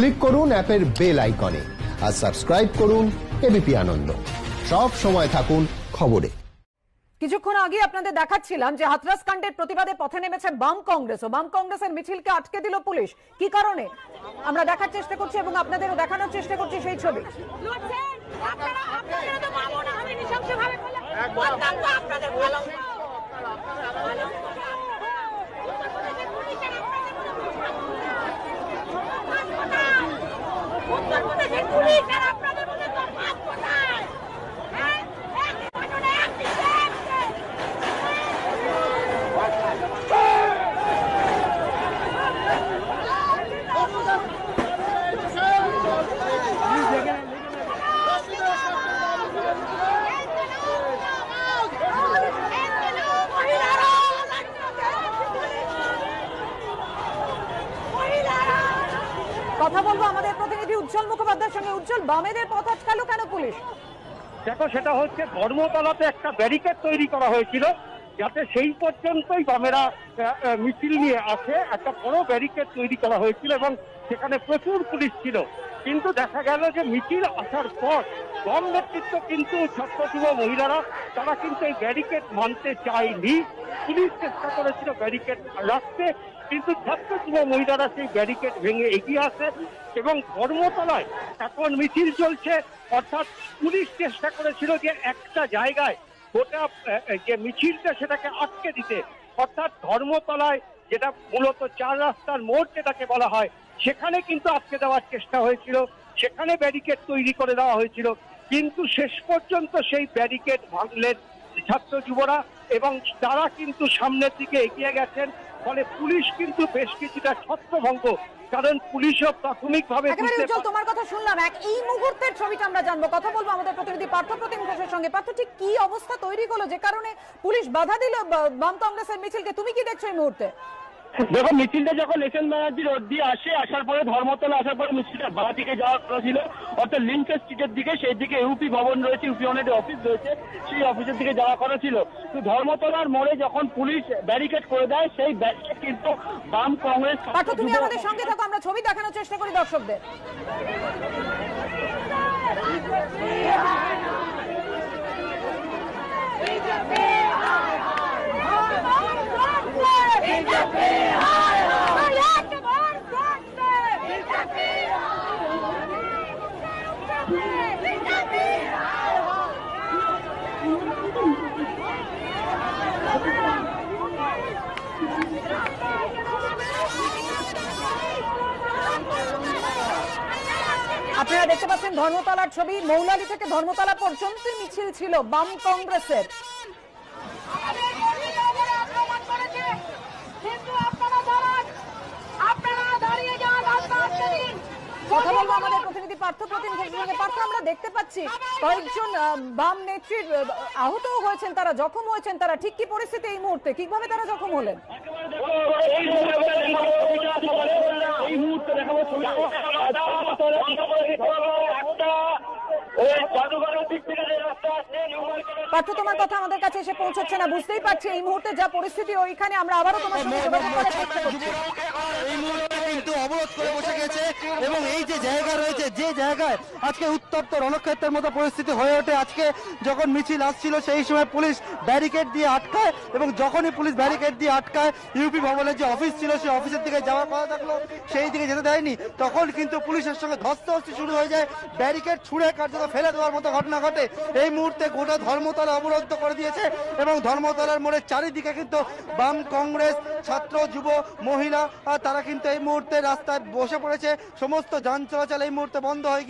Click করুন অ্যাপের bell আইকনে আর সাবস্ক্রাইব করুন এবিপি আনন্দ। সব সময় থাকুন খবরে। কিছুক্ষণ আগে আপনাদের দেখাচ্ছিলাম যে হাথরাস কাণ্ডের প্রতিবাদে পথে নেমেছে বাম কংগ্রেস ও বাম কংগ্রেসের মিছিলকে আটকে দিল পুলিশ। কি কারণে আমরা দেখার চেষ্টা করছি এবং আপনাদেরও দেখানোর চেষ্টা করছি সেই ছবি। কথা বলবো আমাদের প্রতিনিধি উজ্জ্বল মুখোপাধ্যায়ের সঙ্গে। উজ্জ্বল, বামেদের পথ আটকালো কেন পুলিশ? দেখো, সেটা হচ্ছে ধর্মতলাতে একটা ব্যারিকেড তৈরি করা হয়েছিল যাতে সেই পর্যন্তই বামেরা মিছিল নিয়ে আসে। একটা বড় ব্যারিকেড তৈরি করা হয়েছিল এবং সেখানে প্রচুর পুলিশ ছিল। কিন্তু দেখা গেল যে মিছিল আসার পর বাম নেতৃত্ব কিন্তু ছাত্র যুব মহিলারা তারা কিন্তু এই ব্যারিকেড মানতে চায়নি। পুলিশ চেষ্টা করেছিল ব্যারিকেড রাখতে, কিন্তু ছাত্র যুব মহিলারা সেই ব্যারিকেড ভেঙে এগিয়ে আসে এবং ধর্মতলায় এখন মিছিল চলছে। অর্থাৎ পুলিশ চেষ্টা করেছিল যে একটা জায়গায় গোটা যে মিছিলটা সেটাকে আটকে দিতে, অর্থাৎ ধর্মতলায় যেটা মূলত চার রাস্তার মোড় যেটাকে বলা হয় সেখানে কিন্তু আটকে দেওয়ার চেষ্টা হয়েছিল, সেখানে ব্যারিকেড তৈরি করে দেওয়া হয়েছিল। কিন্তু শেষ পর্যন্ত সেই ব্যারিকেড ভাঙলেন ছাত্র যুবরা এবং তারা কিন্তু সামনের দিকে এগিয়ে গেছেন। ফলে পুলিশ কিন্তু বেশ কিছুটা ছত্রভঙ্গ, কারণ পুলিশও প্রাথমিকভাবে তোমার কথা শুনলাম। এই মুহূর্তের ছবিটা আমরা জানবো, কথা বলবো আমাদের প্রতিনিধি পার্থ প্রতিম ঘোষের সঙ্গে। পার্থ, ঠিক কি অবস্থা তৈরি হলো যে কারণে পুলিশ বাধা দিল বাম কংগ্রেসের মিছিলকে? তুমি কি দেখছো এই মুহূর্তে? দেখো, মিছিলটা যখন এসএন ব্যানার্জি রোড দিয়ে আসার পরে ধর্মতলা আসার পরে মিছিলটা বাঁ দিকে যাওয়া ছিল, অর্থাৎ লিঙ্কের স্ট্রিটের দিকে। সেই দিকে ইউপি ভবন রয়েছে, ইউপি ইউনিটের অফিস রয়েছে, সেই অফিসের দিকে যাওয়া করা ছিল। তো ধর্মতলার মোড়ে যখন পুলিশ ব্যারিকেড করে দেয়, সেই ব্যারিকেড কিন্তু বাম কংগ্রেস। পার্থ, তুমি আমাদের সঙ্গে থাকো, আমরা ছবি দেখানোর চেষ্টা করি দর্শকদের। আপনারা দেখতে পাচ্ছেন ধর্মতলার ছবি। মৌলালী থেকে ধর্মতলা পর্যন্ত মিছিল ছিল বাম কংগ্রেসের। কথা বলবো আমাদের প্রতিনিধি পার্থ প্রতিম ঘোষের সঙ্গে। পার্থ, আমরা দেখতে পাচ্ছি কয়েকজন বাম নেত্রীর আহত হয়েছেন, তারা জখম হয়েছেন। তারা ঠিক কি পরিস্থিতি এই মুহূর্তে, কিভাবে তারা জখম হলেন? পার্থ, তোমার কথা আমাদের কাছে এসে পৌঁছচ্ছে না, বুঝতেই পারছি এই মুহূর্তে যা পরিস্থিতি ওইখানে। আমরা আবারও তোমার সঙ্গে যোগাযোগ করার চেষ্টা করছি। এই মুহূর্তে কিন্তু অবরোধ করে বসে গেছে এবং এই যে জায়গা রয়েছে, যে জায়গায় আজকে উত্তপ্ত রণক্ষেত্রের মতো পরিস্থিতি হয়ে ওঠে, আজকে যখন মিছিল আসছিল সেই সময় পুলিশ ব্যারিকেড দিয়ে আটকায় এবং যখনই পুলিশ ব্যারিকেড দিয়ে আটকায় ইউপি ভবনের যে অফিস ছিল সেই অফিসের দিকে যাওয়ার কথা থাকলো সেই দিকে যেতে দেয়নি। তখন কিন্তু পুলিশের সঙ্গে ধস্তাধস্তি শুরু হয়ে যায়, ব্যারিকেড ছুঁড়ে কার্যত ফেলে দেওয়ার মতো ঘটনা ঘটে। এই মুহূর্তে গোটা ধর্মতলা অবরুদ্ধ করে দিয়েছে এবং ধর্মতলার মোড়ের চারিদিকে কিন্তু বাম কংগ্রেস, ছাত্র, যুব, মহিলা তারা কিন্তু এই মুহূর্তে রাস্তায় বসে পড়েছে। সমস্ত যান চলাচল এই মুহূর্তে বন্ধ হয়ে গিয়ে